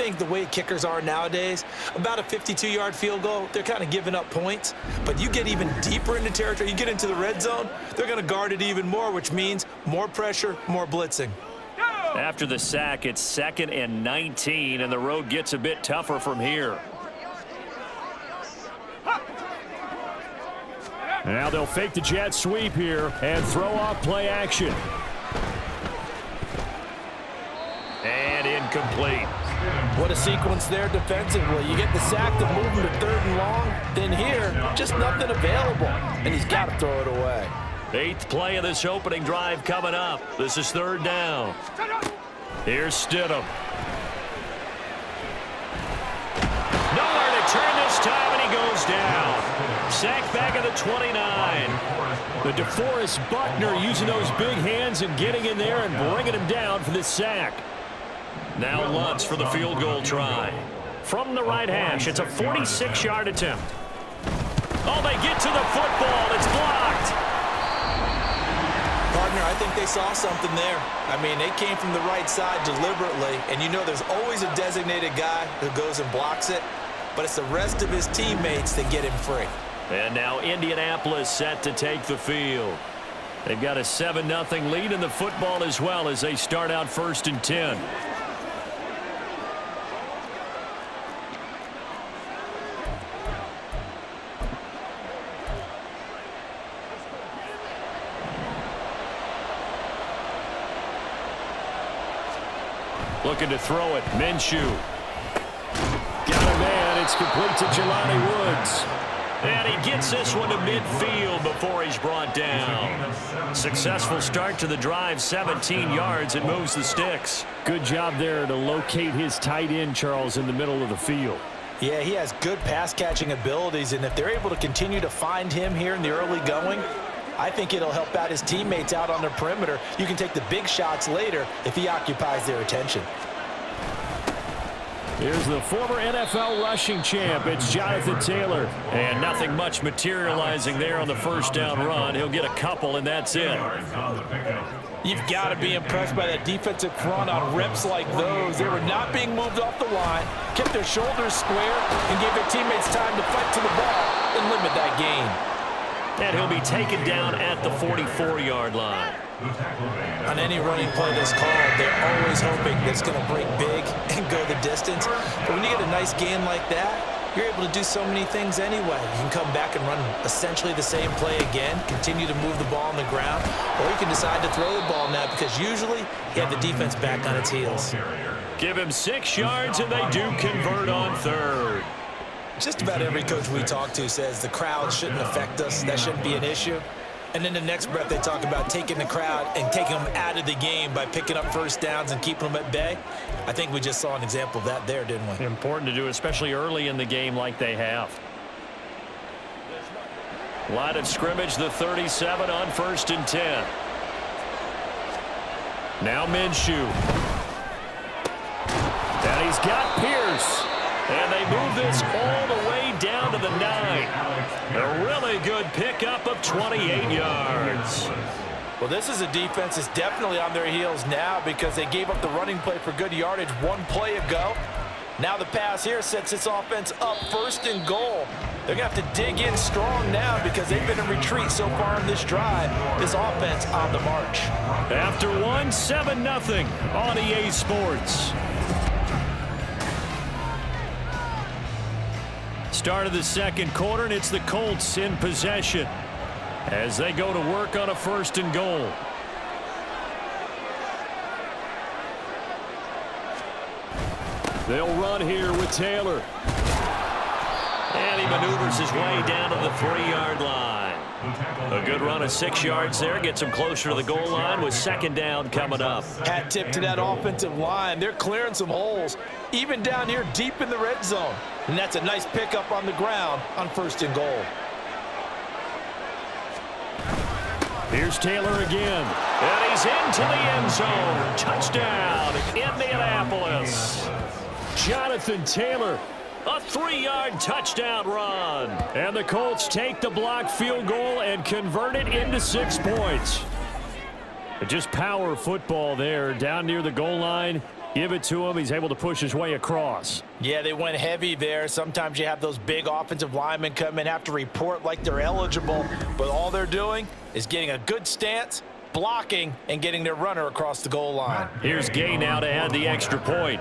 think the way kickers are nowadays, about a 52-yard field goal, they're kind of giving up points. But you get even deeper into territory, you get into the red zone, they're going to guard it even more, which means more pressure, more blitzing. After the sack, it's 2nd and 19, and the road gets a bit tougher from here. Now they'll fake the jet sweep here and throw off play action. And incomplete. What a sequence there defensively. You get the sack to move him to 3rd and long. Then here, just nothing available. And he's got to throw it away. 8th play of this opening drive coming up. This is 3rd down. Here's Stidham. Nowhere to turn this time, and he goes down. Sack back at the 29. The DeForest Buckner using those big hands and getting in there and bringing him down for this sack. Now Lutz for the field goal try. From the right hash, it's a 46-yard attempt. Oh, they get to the football. It's blocked. Partner, I think they saw something there. I mean, they came from the right side deliberately, and you know there's always a designated guy who goes and blocks it, but it's the rest of his teammates that get him free. And now Indianapolis set to take the field. They've got a 7-0 lead in the football as well as they start out 1st and 10. Looking to throw it. Minshew. Got a man. It's complete to Jelani Woods. And he gets this one to midfield before he's brought down. Successful start to the drive, 17 yards, and moves the sticks. Good job there to locate his tight end, Charles, in the middle of the field. Yeah, he has good pass-catching abilities, and if they're able to continue to find him here in the early going, I think it'll help out his teammates out on their perimeter. You can take the big shots later if he occupies their attention. Here's the former NFL rushing champ. It's Jonathan Taylor. And nothing much materializing there on the 1st down run. He'll get a couple, and that's it. You've got to be impressed by that defensive front on reps like those. They were not being moved off the line, kept their shoulders square, and gave their teammates time to fight to the ball and limit that gain. And he'll be taken down at the 44-yard line. On any running play that's called, they're always hoping that it's going to break big and go the distance. But when you get a nice gain like that, you're able to do so many things anyway. You can come back and run essentially the same play again, continue to move the ball on the ground, or you can decide to throw the ball now because usually you have the defense back on its heels. Give him 6 yards, and they do convert on 3rd. Just about every coach we talk to says the crowd shouldn't affect us. That shouldn't be an issue. And in the next breath, they talk about taking the crowd and taking them out of the game by picking up 1st downs and keeping them at bay. I think we just saw an example of that there, didn't we? Important to do, especially early in the game like they have. Line of scrimmage, the 37 on 1st and 10. Now Minshew. And he's got Pierce. And they move this all the way down to the 9. A really good pickup of 28 yards. Well, this is a defense that's definitely on their heels now because they gave up the running play for good yardage 1 play ago. Now the pass here sets this offense up 1st and goal. They're going to have to dig in strong now because they've been in retreat so far in this drive. This offense on the march. After 7-0 on EA Sports. Start of the 2nd quarter, and it's the Colts in possession as they go to work on a 1st and goal. They'll run here with Taylor. And he maneuvers his way down to the 3-yard line. A good run of 6 yards there. Gets him closer to the goal line with 2nd down coming up. Hat tip to that offensive line. They're clearing some holes, even down here deep in the red zone. And that's a nice pickup on the ground on 1st and goal. Here's Taylor again. And he's into the end zone. Touchdown, Indianapolis. Jonathan Taylor. A 3-yard touchdown run. And the Colts take the blocked field goal and convert it into 6 points. Just power football there down near the goal line. Give it to him. He's able to push his way across. Yeah, they went heavy there. Sometimes you have those big offensive linemen come in, have to report like they're eligible, but all they're doing is getting a good stance, blocking, and getting their runner across the goal line. Here's Gay now to add the extra point.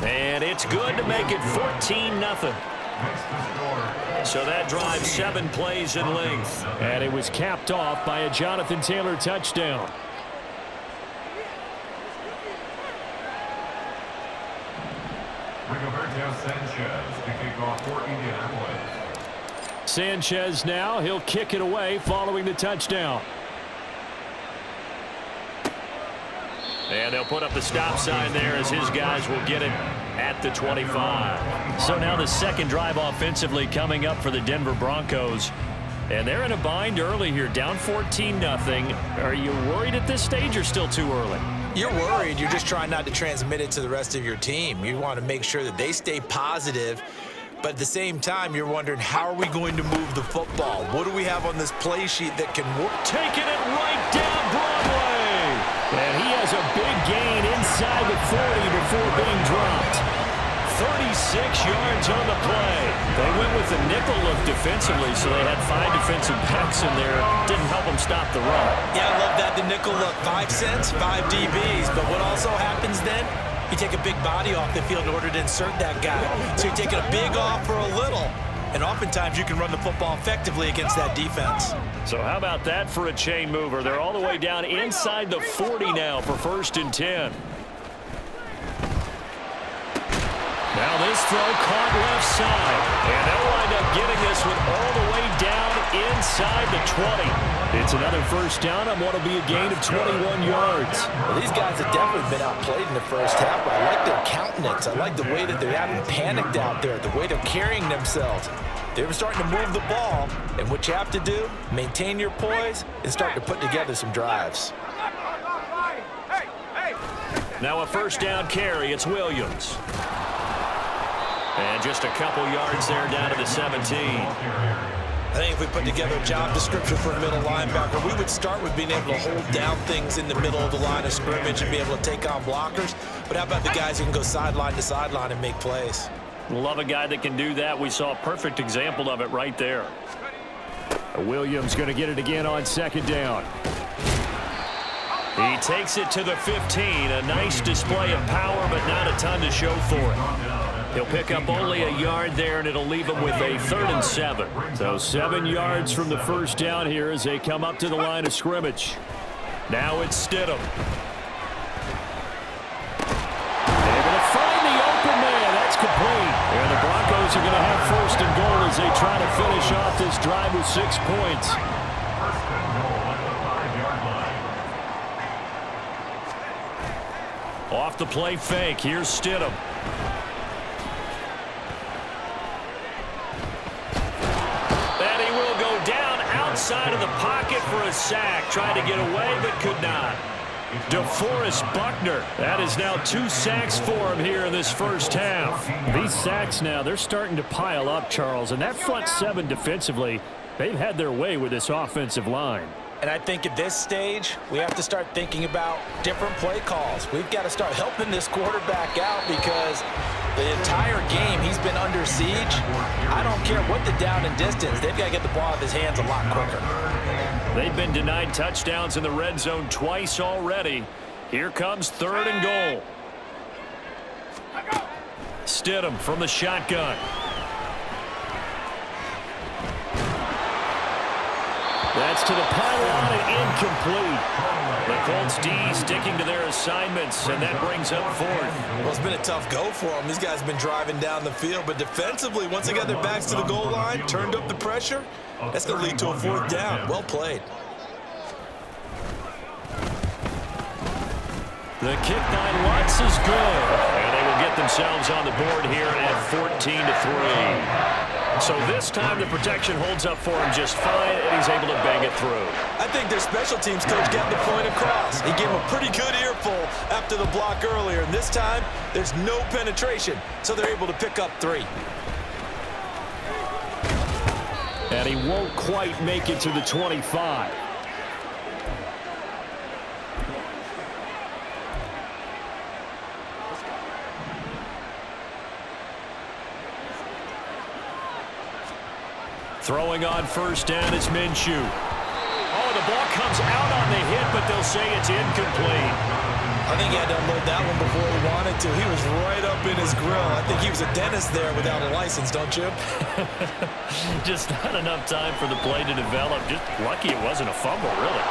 And it's good to make it 14-0. So that drives 7 plays in length. And it was capped off by a Jonathan Taylor touchdown. Sanchez now, he'll kick it away following the touchdown. And they'll put up the stop sign there as his guys will get it at the 25. So now the second drive offensively coming up for the Denver Broncos. And they're in a bind early here, down 14-0. Are you worried at this stage or still too early? You're worried. You're just trying not to transmit it to the rest of your team. You want to make sure that they stay positive. But at the same time, you're wondering, how are we going to move the football? What do we have on this play sheet that can work? Taking it right down Broadway. And he has a big gain inside the 40 before being dropped. 36 yards on the play. They went with the nickel look defensively, so they had 5 defensive backs in there. Didn't help them stop the run. Yeah, I love that. The nickel look, 5 cents, 5 DBs. But what also happens then? You take a big body off the field in order to insert that guy. So you're taking a big off for a little. And oftentimes you can run the football effectively against that defense. So how about that for a chain mover? They're all the way down inside the 40 now for 1st and 10. Now this throw caught left side. And they'll wind up getting this one all the way down inside the 20. It's another 1st down on what will be a gain of 21 yards. Well, these guys have definitely been outplayed in the first half, but I like their countenance. I like the way that they haven't panicked out there, the way they're carrying themselves. They're starting to move the ball, and what you have to do, maintain your poise and start to put together some drives. Now a 1st down carry. It's Williams. And just a couple yards there down to the 17. I think if we put together a job description for a middle linebacker, we would start with being able to hold down things in the middle of the line of scrimmage and be able to take on blockers. But how about the guys who can go sideline to sideline and make plays? Love a guy that can do that. We saw a perfect example of it right there. Williams going to get it again on 2nd down. He takes it to the 15. A nice display of power, but not a ton to show for it. He'll pick up only a yard there, and it'll leave him with a 3rd and 7. So 7 yards from the 1st down here as they come up to the line of scrimmage. Now it's Stidham. They're going to find the open man. That's complete. And the Broncos are going to have 1st and goal as they try to finish off this drive with 6 points. Off the play fake. Here's Stidham. Outside of the pocket for a sack. Tried to get away, but could not. DeForest Buckner. That is now 2 sacks for him here in this first half. These sacks now, they're starting to pile up, Charles. And that front 7 defensively, they've had their way with this offensive line. And I think at this stage, we have to start thinking about different play calls. We've got to start helping this quarterback out because the entire game he's been under siege. I don't care what the down and distance. They've got to get the ball out of his hands a lot quicker. They've been denied touchdowns in the red zone twice already. Here comes 3rd and goal. Stidham from the shotgun. That's to the pylon and incomplete. The Colts D sticking to their assignments, and that brings up 4th. Well, it's been a tough go for them. These guys have been driving down the field, but defensively, once they got their backs to the goal line, turned up the pressure, that's going to lead to a 4th down. Well played. The kick by Lutz is good. And they will get themselves on the board here at 14-3. So this time the protection holds up for him just fine, and he's able to bang it through. I think their special teams coach got the point across. He gave him a pretty good earful after the block earlier, and this time there's no penetration, so they're able to pick up 3. And he won't quite make it to the 25. Throwing on first down is Minshew. Oh, the ball comes out on the hit, but they'll say it's incomplete. I think he had to unload that one before he wanted to. He was right up in his grill. I think he was a dentist there without a license, don't you? Just not enough time for the play to develop. Just lucky it wasn't a fumble, really.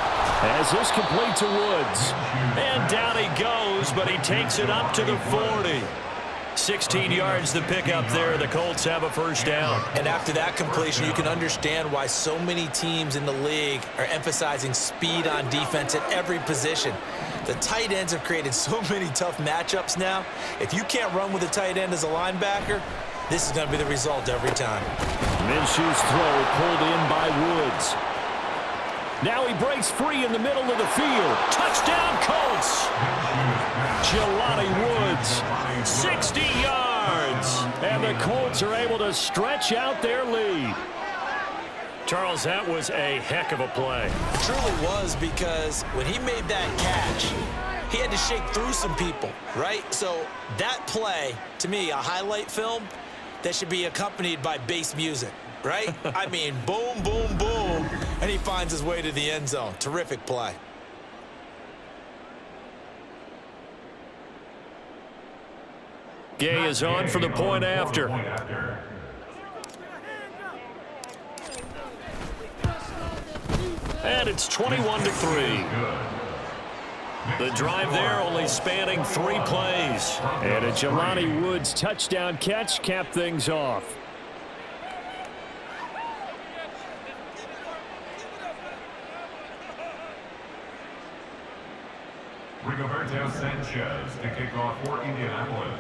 As this complete to Woods. And down he goes, but he takes it up to the 40. 16 yards to pick up there. The Colts have a first down. And after that completion, you can understand why so many teams in the league are emphasizing speed on defense at every position. The tight ends have created so many tough matchups now. If you can't run with a tight end as a linebacker, this is going to be the result every time. Minshew's throw pulled in by Woods. Now he breaks free in the middle of the field. Touchdown, Colts! Jelani Woods, 60 yards. And the Colts are able to stretch out their lead. Charles, that was a heck of a play. It truly was, because when he made that catch, he had to shake through some people, right? So that play, to me, a highlight film that should be accompanied by bass music, right? I mean, boom, boom, boom, and he finds his way to the end zone. Terrific play. Gay is on for the point after. And it's 21-3. The drive there only spanning 3 plays. And a Jelani Woods touchdown catch capped things off. Rigoberto Sanchez to kick off for Indianapolis.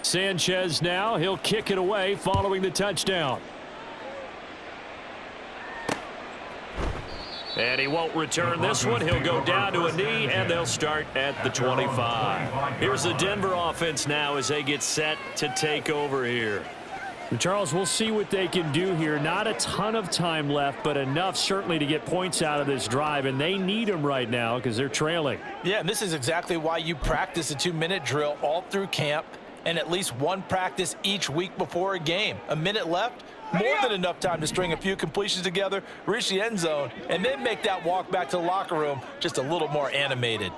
Sanchez now, he'll kick it away following the touchdown. And he won't return this one. He'll go down to a knee, and they'll start at the 25. Here's the Denver offense now as they get set to take over here. Charles, we'll see what they can do here. Not a ton of time left, but enough certainly to get points out of this drive, and they need them right now because they're trailing. Yeah, and this is exactly why you practice a 2-minute drill all through camp and at least one practice each week before a game. A minute left, more than enough time to string a few completions together, reach the end zone, and then make that walk back to the locker room just a little more animated.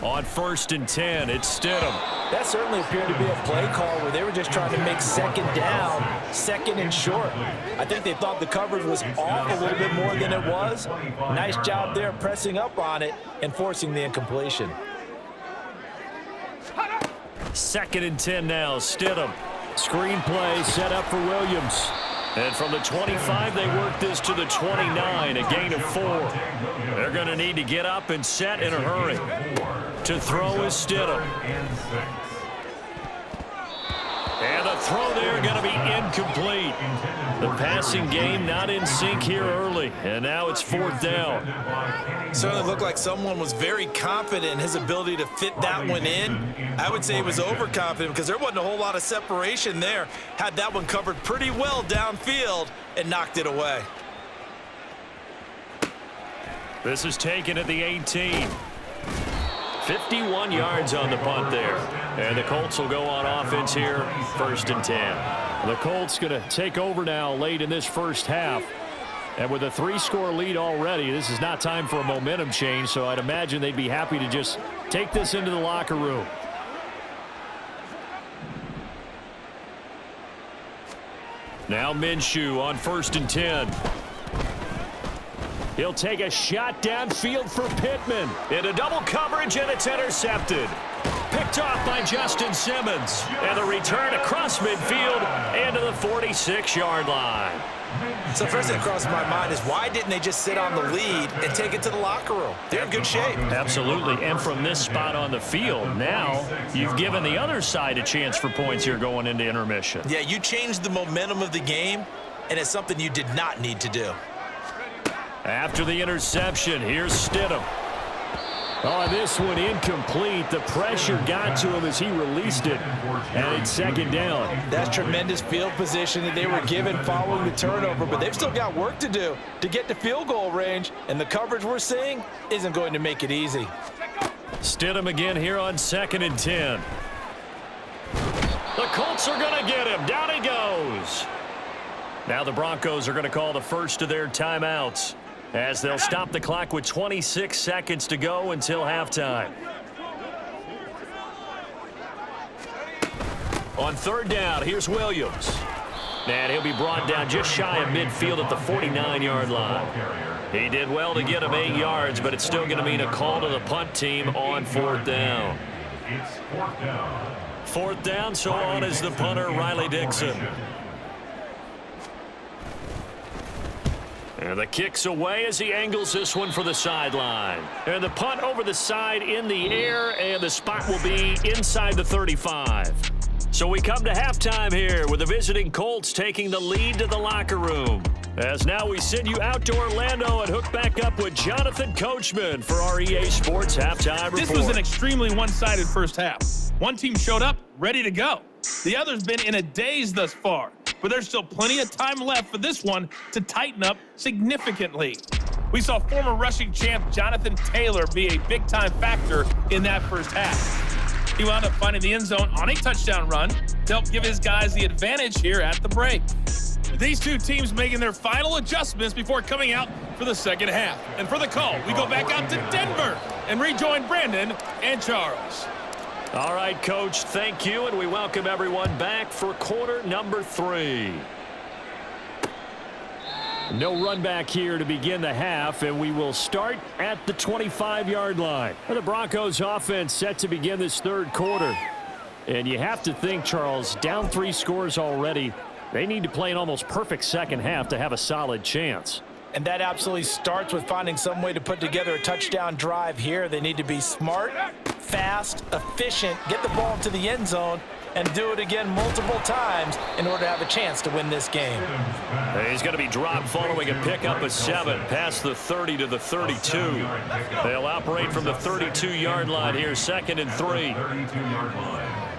On 1st and 10, it's Stidham. That certainly appeared to be a play call where they were just trying to make second down, second and short. I think they thought the coverage was off a little bit more than it was. Nice job there pressing up on it and forcing the incompletion. 2nd and 10 now, Stidham. Screen play set up for Williams. And from the 25, they work this to the 29, a gain of 4. They're going to need to get up and set in a hurry. To throw is Stidham. And the throw there going to be incomplete. The passing game not in sync here early. And now it's 4th down. Certainly looked like someone was very confident in his ability to fit that one in. I would say he was overconfident because there wasn't a whole lot of separation there. Had that one covered pretty well downfield and knocked it away. This is taken at the 18. 51 yards on the punt there. And the Colts will go on offense here, 1st and 10. The Colts going to take over now late in this first half. And with a 3-score lead already, this is not time for a momentum change, so I'd imagine they'd be happy to just take this into the locker room. Now Minshew on 1st and 10. He'll take a shot downfield for Pittman. Into double coverage, and it's intercepted. Picked off by Justin Simmons. And the return across midfield and to the 46-yard line. So first thing that crosses my mind is why didn't they just sit on the lead and take it to the locker room? They're in good shape. Absolutely. And from this spot on the field, now you've given the other side a chance for points here going into intermission. Yeah, you changed the momentum of the game, and it's something you did not need to do. After the interception, here's Stidham. Oh, this one incomplete. The pressure got to him as he released it. And it's 2nd down. That's tremendous field position that they were given following the turnover, but they've still got work to do to get to field goal range, and the coverage we're seeing isn't going to make it easy. Stidham again here on 2nd and 10. The Colts are going to get him. Down he goes. Now the Broncos are going to call the first of their timeouts as they'll stop the clock with 26 seconds to go until halftime. On third down, here's Williams. And he'll be brought down just shy of midfield at the 49-yard line. He did well to get him 8 yards, but it's still going to mean a call to the punt team on fourth down. It's fourth down. Fourth down, so on is the punter, Riley Dixon. And the kick's away as he angles this one for the sideline. And the punt over the side in the air, and the spot will be inside the 35. So we come to halftime here with the visiting Colts taking the lead to the locker room. As now we send you out to Orlando and hook back up with Jonathan Coachman for our EA Sports Halftime Report. This was an extremely one-sided first half. One team showed up ready to go. The other's been in a daze thus far, but there's still plenty of time left for this one to tighten up significantly. We saw former rushing champ Jonathan Taylor be a big-time factor in that first half. He wound up finding the end zone on a touchdown run to help give his guys the advantage here at the break. These two teams making their final adjustments before coming out for the second half. And for the call, we go back out to Denver and rejoin Brandon and Charles. All right, Coach, thank you, and we welcome everyone back for quarter number 3. No run back here to begin the half, and we will start at the 25-yard line. The Broncos offense set to begin this third quarter. And you have to think, Charles, down 3 scores already. They need to play an almost perfect second half to have a solid chance. And that absolutely starts with finding some way to put together a touchdown drive here. They need to be smart, fast, efficient, get the ball to the end zone, and do it again multiple times in order to have a chance to win this game. He's going to be dropped following a pickup of 7 past the 30 to the 32. They'll operate from the 32-yard line here, 2nd and 3. 32-yard line.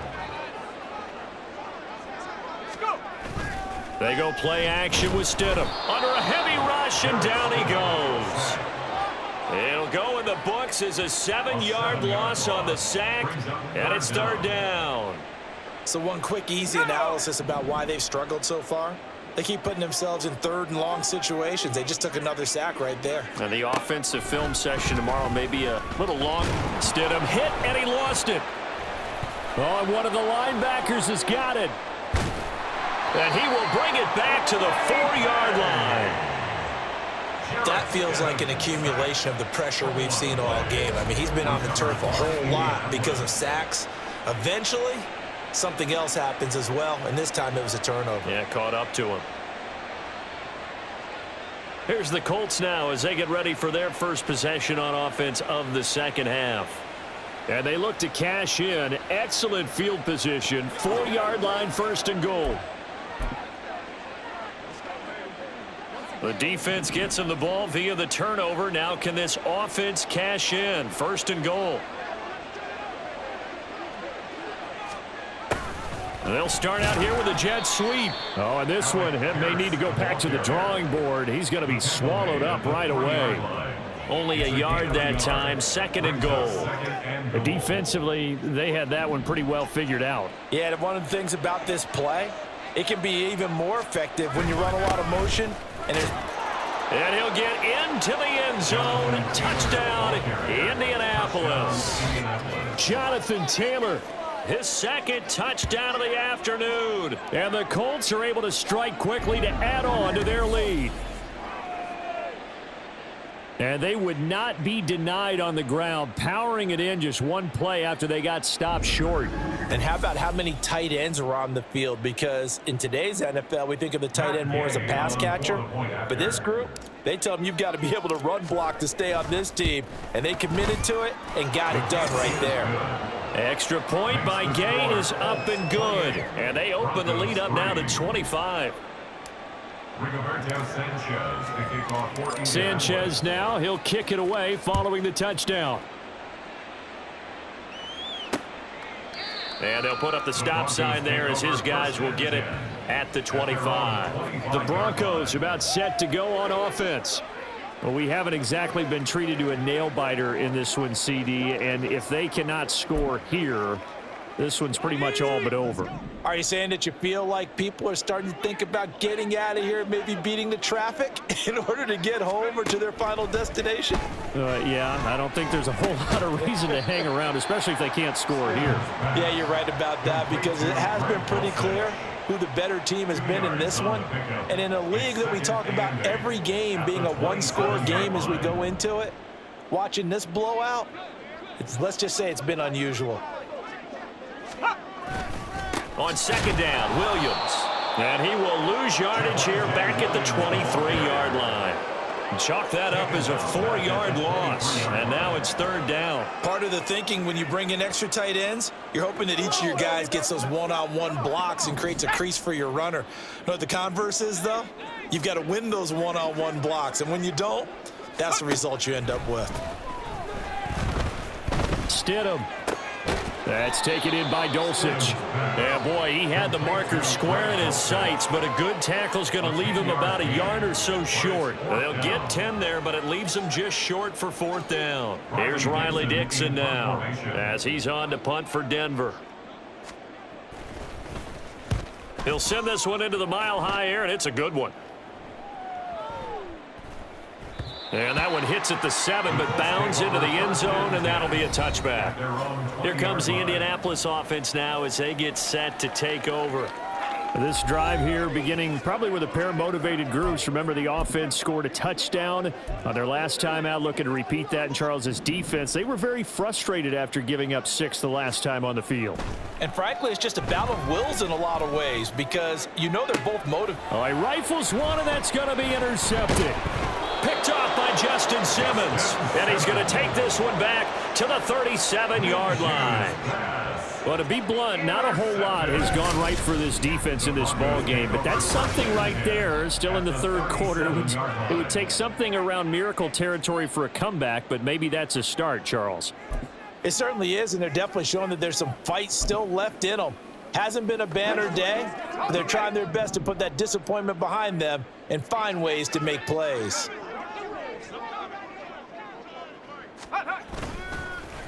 They go play action with Stidham. Under a heavy rush, and down he goes. It'll go in the books as a 7-yard loss on the sack, and it's third down. So one quick, easy analysis about why they've struggled so far. They keep putting themselves in third and long situations. They just took another sack right there. And the offensive film session tomorrow may be a little long. Stidham hit, and he lost it. Oh, and one of the linebackers has got it. And he will bring it back to the 4-yard line. That feels like an accumulation of the pressure we've seen all game. I mean, he's been on the turf a whole lot because of sacks. Eventually, something else happens as well, and this time it was a turnover. Yeah, caught up to him. Here's the Colts now as they get ready for their first possession on offense of the second half. And they look to cash in. Excellent field position. 4-yard line, 1st and goal. The defense gets him the ball via the turnover. Now can this offense cash in? 1st and goal. They'll start out here with a jet sweep. Oh, and this one may need to go back to the drawing board. He's going to be swallowed up right away. Only a yard that time, 2nd and goal. Defensively, they had that one pretty well figured out. Yeah, and one of the things about this play, it can be even more effective when you run a lot of motion. And he'll get into the end zone. Touchdown, Indianapolis. Jonathan Taylor, his 2nd touchdown of the afternoon. And the Colts are able to strike quickly to add on to their lead. And they would not be denied on the ground, powering it in just one play after they got stopped short. And how about how many tight ends are on the field? Because in today's NFL, we think of the tight end more as a pass catcher. But this group, they tell them you've got to be able to run block to stay on this team. And they committed to it and got it done right there. Extra point by Gay is up and good. And they open the lead up now to 25. Sanchez now, he'll kick it away following the touchdown. And they'll put up the stop sign there as his guys will get it at the 25. The Broncos about set to go on offense. Well, we haven't exactly been treated to a nail-biter in this one, CD, and if they cannot score here, This one's pretty much all but over. Are you saying that you feel like people are starting to think about getting out of here, maybe beating the traffic in order to get home or to their final destination? Yeah, I don't think there's a whole lot of reason to hang around, especially if they can't score here. Yeah, you're right about that, because it has been pretty clear who the better team has been in this one. And in a league that we talk about every game being a one-score game as we go into it, watching this blowout, let's just say it's been unusual. On second down, Williams. And he will lose yardage here back at the 23-yard line. Chalk that up as a 4-yard loss. And now it's third down. Part of the thinking when you bring in extra tight ends, you're hoping that each of your guys gets those one-on-one blocks and creates a crease for your runner. You know what the converse is, though? You've got to win those one-on-one blocks. And when you don't, that's the result you end up with. Stidham. That's taken in by Dulcich. Yeah, boy, he had the marker square in his sights, but a good tackle's going to leave him about a yard or so short. They'll get 10 there, but it leaves them just short for fourth down. Here's Riley Dixon now as he's on to punt for Denver. He'll send this one into the mile-high air, and it's a good one. And that one hits at the 7, but bounds into the end zone, and that'll be a touchback. Here comes the Indianapolis offense now as they get set to take over. This drive here beginning probably with a pair of motivated groups. Remember, the offense scored a touchdown on their last time out, looking to repeat that in Charles's defense. They were very frustrated after giving up 6 the last time on the field. And frankly, it's just a battle of wills in a lot of ways, because you know they're both motivated. Oh, he rifles one, and that's going to be intercepted. Picked off by Justin Simmons. And he's going to take this one back to the 37-yard line. Well, to be blunt, not a whole lot has gone right for this defense in this ball game, but that's something right there. Still in the third quarter. It would take something around miracle territory for a comeback, but maybe that's a start, Charles. It certainly is, and they're definitely showing that there's some fight still left in them. Hasn't been a banner day, but they're trying their best to put that disappointment behind them and find ways to make plays.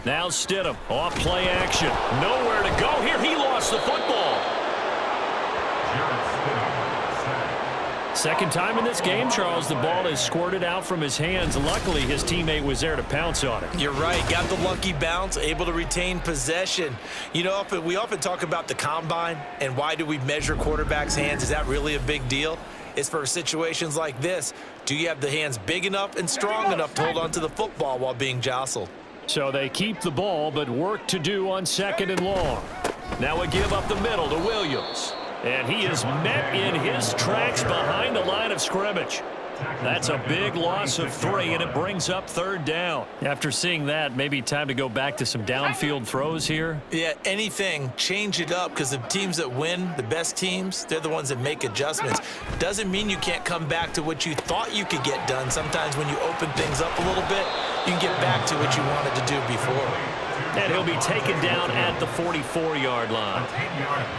Now Stidham, off play action. Nowhere to go here. He lost the football. Second time in this game, Charles, the ball is squirted out from his hands. Luckily, his teammate was there to pounce on it. You're right. Got the lucky bounce, able to retain possession. You know, we often talk about the combine and why do we measure quarterbacks' hands. Is that really a big deal? It's for situations like this. Do you have the hands big enough and strong enough to hold on to the football while being jostled? So they keep the ball, but work to do on second and long. Now a give up the middle to Williams. And he is met in his tracks behind the line of scrimmage. That's a big loss of 3, and it brings up third down. After seeing that, maybe time to go back to some downfield throws here. Yeah, anything, change it up, because the teams that win, the best teams, they're the ones that make adjustments. Doesn't mean you can't come back to what you thought you could get done. Sometimes when you open things up a little bit, you can get back to what you wanted to do before. And he'll be taken down at the 44-yard line.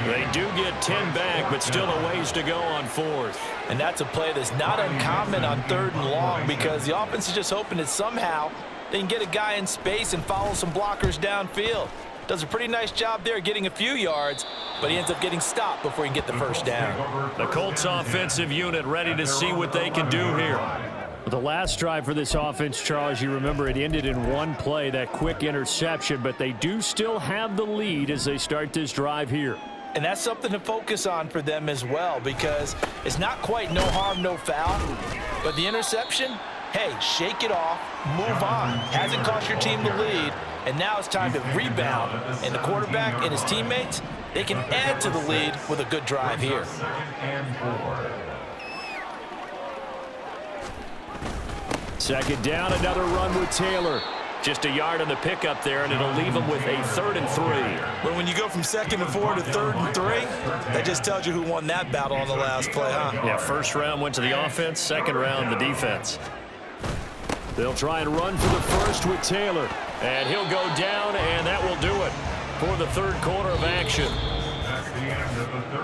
They do get 10 back, but still a ways to go on fourth. And that's a play that's not uncommon on third and long, because the offense is just hoping that somehow they can get a guy in space and follow some blockers downfield. Does a pretty nice job there getting a few yards, but he ends up getting stopped before he can get the first down. The Colts offensive unit ready to see what they can do here. The last drive for this offense, Charles, you remember it ended in one play, that quick interception, but they do still have the lead as they start this drive here. And that's something to focus on for them as well, because it's not quite no harm, no foul, but the interception, hey, shake it off, move on. Hasn't cost your team the lead, and now it's time to rebound. And the quarterback and his teammates, they can add to the lead with a good drive here. Second down, another run with Taylor. Just a yard on the pickup there, and it'll leave him with a 3rd and 3. But when you go from 2nd and 4 to 3rd and 3, that just tells you who won that battle on the last play, huh? Yeah, first round went to the offense, second round the defense. They'll try and run for the first with Taylor. And he'll go down, and that will do it for the third quarter of action.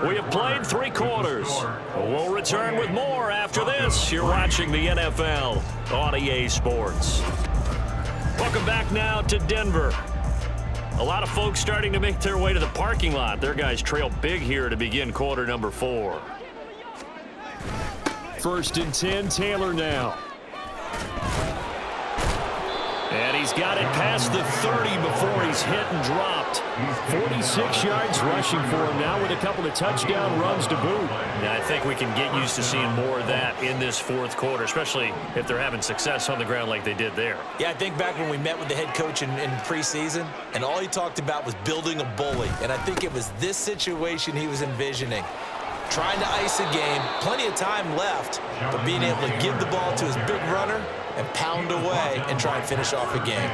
We have played 3 quarters. We'll return with more after this. You're watching the NFL on EA Sports. Welcome back now to Denver. A lot of folks starting to make their way to the parking lot. Their guys trail big here to begin quarter number 4. 1st and 10, Taylor now. And he's got it past the 30 before he's hit and dropped. 46 yards rushing for him now with a couple of touchdown runs to boot. Yeah, I think we can get used to seeing more of that in this 4th quarter, especially if they're having success on the ground like they did there. Yeah, I think back when we met with the head coach in preseason, and all he talked about was building a bully. And I think it was this situation he was envisioning. Trying to ice a game, plenty of time left, but being able to give the ball to his big runner and pound away and try and finish off a game.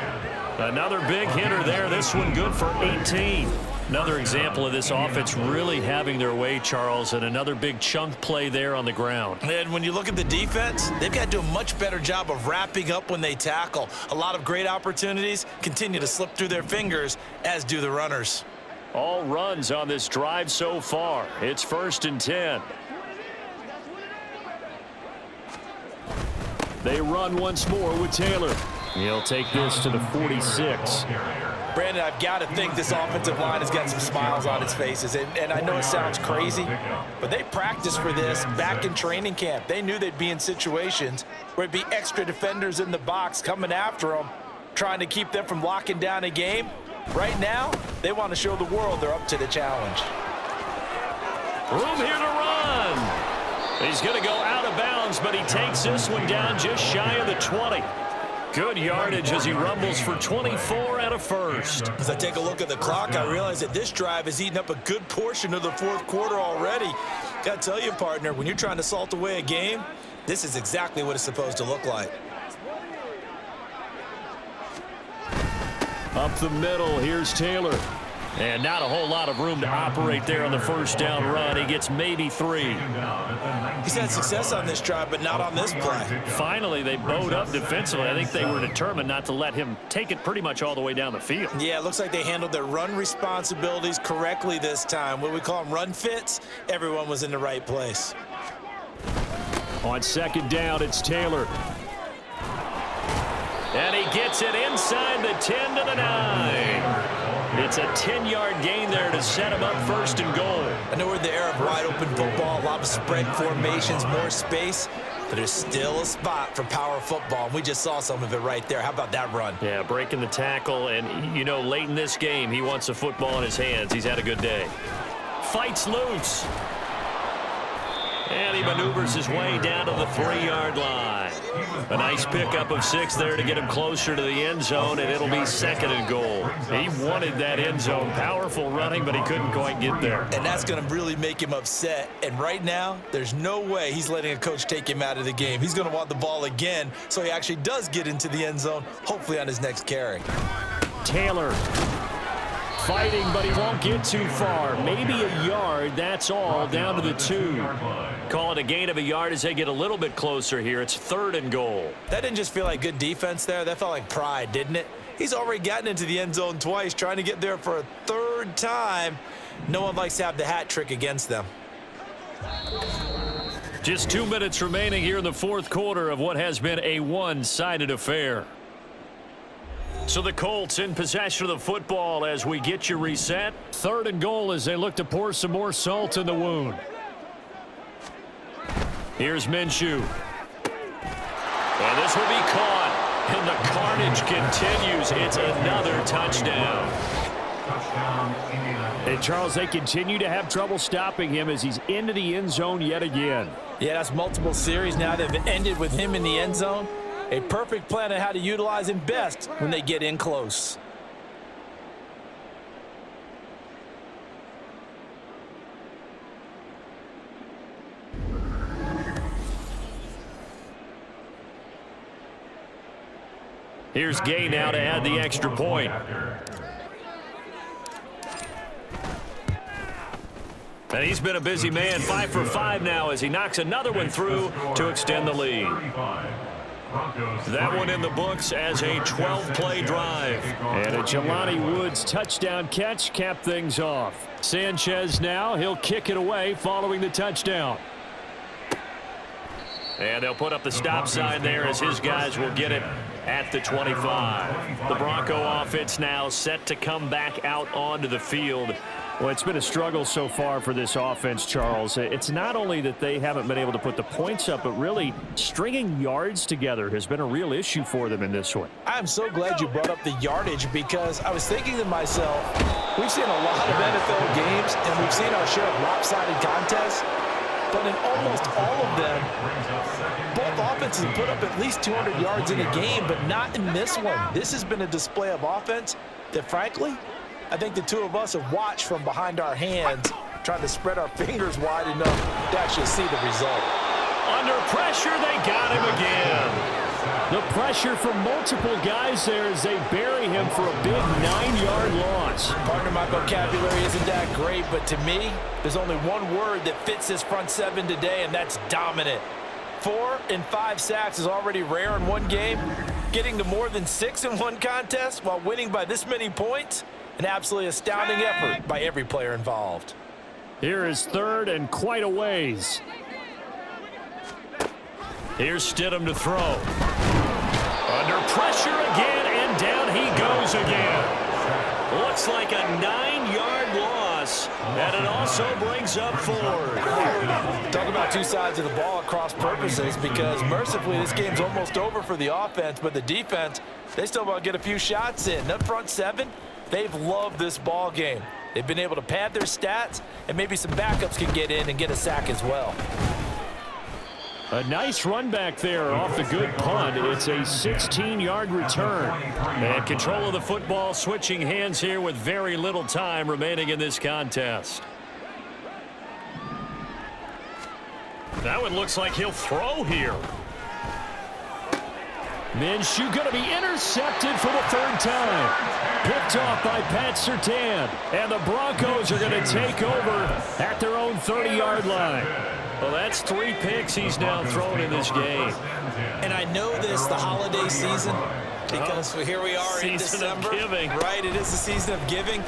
Another big hitter there. This one good for 18. Another example of this offense really having their way, Charles, and another big chunk play there on the ground. And when you look at the defense, they've got to do a much better job of wrapping up when they tackle. A lot of great opportunities continue to slip through their fingers, as do the runners. All runs on this drive so far. It's 1st and 10. They run once more with Taylor. He'll take this to the 46. Brandon, I've got to think this offensive line has got some smiles on its faces. And I know it sounds crazy, but they practiced for this back in training camp. They knew they'd be in situations where it'd be extra defenders in the box coming after them, trying to keep them from locking down a game. Right now, they want to show the world they're up to the challenge. Room here to run. He's going to go out of bounds, but he takes this one down just shy of the 20. Good yardage as he rumbles for 24 out of 1st. As I take a look at the clock, I realize that this drive has eaten up a good portion of the 4th quarter already. Got to tell you, partner, when you're trying to salt away a game, this is exactly what it's supposed to look like. Up the middle, here's Taylor. And not a whole lot of room to operate there on the 1st down run. He gets maybe 3. He's had success on this drive, but not on this play. Finally, they bowed up defensively. I think they were determined not to let him take it pretty much all the way down the field. Yeah, it looks like they handled their run responsibilities correctly this time. What we call them run fits, everyone was in the right place. On 2nd down, it's Taylor. And he gets it inside the 10 to the 9. It's a 10-yard gain there to set him up 1st and goal. I know we're in the era of wide-open football, a lot of spread formations, more space, but there's still a spot for power football, and we just saw some of it right there. How about that run? Yeah, breaking the tackle, and, you know, late in this game, he wants the football in his hands. He's had a good day. Fights loose. And he maneuvers his way down to the 3-yard line. A nice pickup of 6 there to get him closer to the end zone, and it'll be 2nd and goal. He wanted that end zone. Powerful running, but he couldn't quite get there. And that's going to really make him upset. And right now, there's no way he's letting a coach take him out of the game. He's going to want the ball again, so he actually does get into the end zone, hopefully on his next carry. Taylor fighting, but he won't get too far. Maybe a yard, that's all, down to the 2. Call it a gain of a yard as they get a little bit closer here. It's 3rd and goal. That didn't just feel like good defense there. That felt like pride, didn't it? He's already gotten into the end zone twice, trying to get there for a 3rd time. No one likes to have the hat trick against them. Just 2 minutes remaining here in the 4th quarter of what has been a one-sided affair. So the Colts in possession of the football as we get you reset. 3rd and goal as they look to pour some more salt in the wound. Here's Minshew. And this will be caught. And the carnage continues. It's another touchdown. And, Charles, they continue to have trouble stopping him as he's into the end zone yet again. Yeah, that's multiple series now that have ended with him in the end zone. A perfect plan on how to utilize him best when they get in close. Here's Gay now to add the extra point. And he's been a busy man, 5 for 5 now as he knocks another one through to extend the lead. That one in the books as a 12-play drive. And a Jelani Woods touchdown catch capped things off. Sanchez now, he'll kick it away following the touchdown. And they'll put up the stop sign there as his guys will get it at the 25. The Bronco offense now set to come back out onto the field. Well, it's been a struggle so far for this offense, Charles. It's not only that they haven't been able to put the points up, but really stringing yards together has been a real issue for them in this one. I'm so glad you brought up the yardage because I was thinking to myself, we've seen a lot of NFL games and we've seen our share of lopsided contests, but in almost all of them, both offenses have put up at least 200 yards in a game, but not in this one. This has been a display of offense that, frankly, I think the two of us have watched from behind our hands, trying to spread our fingers wide enough to actually see the result. Under pressure, they got him again. The pressure from multiple guys there as they bury him for a big 9-yard loss. Partner, my vocabulary isn't that great, but to me, there's only one word that fits this front seven today, and that's dominant. 4 and 5 sacks is already rare in one game. Getting to more than 6 in one contest while winning by this many points, an absolutely astounding effort by every player involved. Here is third and quite a ways. Here's Stidham to throw. Under pressure again, and down he goes again. Looks like a 9-yard loss, and it also brings up 4. Talk about two sides of the ball at cross purposes, because mercifully this game's almost over for the offense, but the defense, they still want to get a few shots in. That front seven, they've loved this ball game. They've been able to pad their stats, and maybe some backups can get in and get a sack as well. A nice run back there off the good punt. It's a 16-yard return. And control of the football switching hands here with very little time remaining in this contest. That one looks like he'll throw here. Minshew going to be intercepted for the third time. Picked off by Pat Surtain. And the Broncos are going to take over at their own 30-yard line. Well, that's 3 picks he's now thrown in this game. And I know this, the holiday season, because here we are in December. Season of giving. Right, it is the season of giving.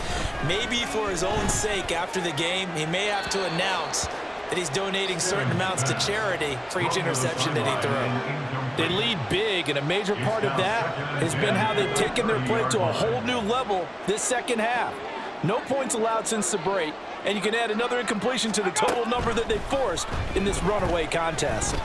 Maybe for his own sake after the game, he may have to announce that he's donating certain amounts to charity for each interception that he threw. They lead big, and a major part of that has been how they've taken their play to a whole new level this second half. No points allowed since the break, and you can add another incompletion to the total number that they forced in this runaway contest.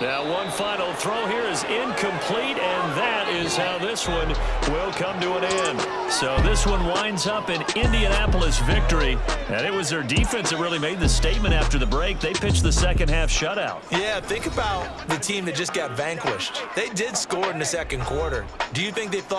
Now one final throw here is incomplete, and that is how this one will come to an end. So this one winds up an Indianapolis victory, and it was their defense that really made the statement after the break. They pitched the second half shutout. Yeah, think about the team that just got vanquished. They did score in the second quarter. Do you think they thought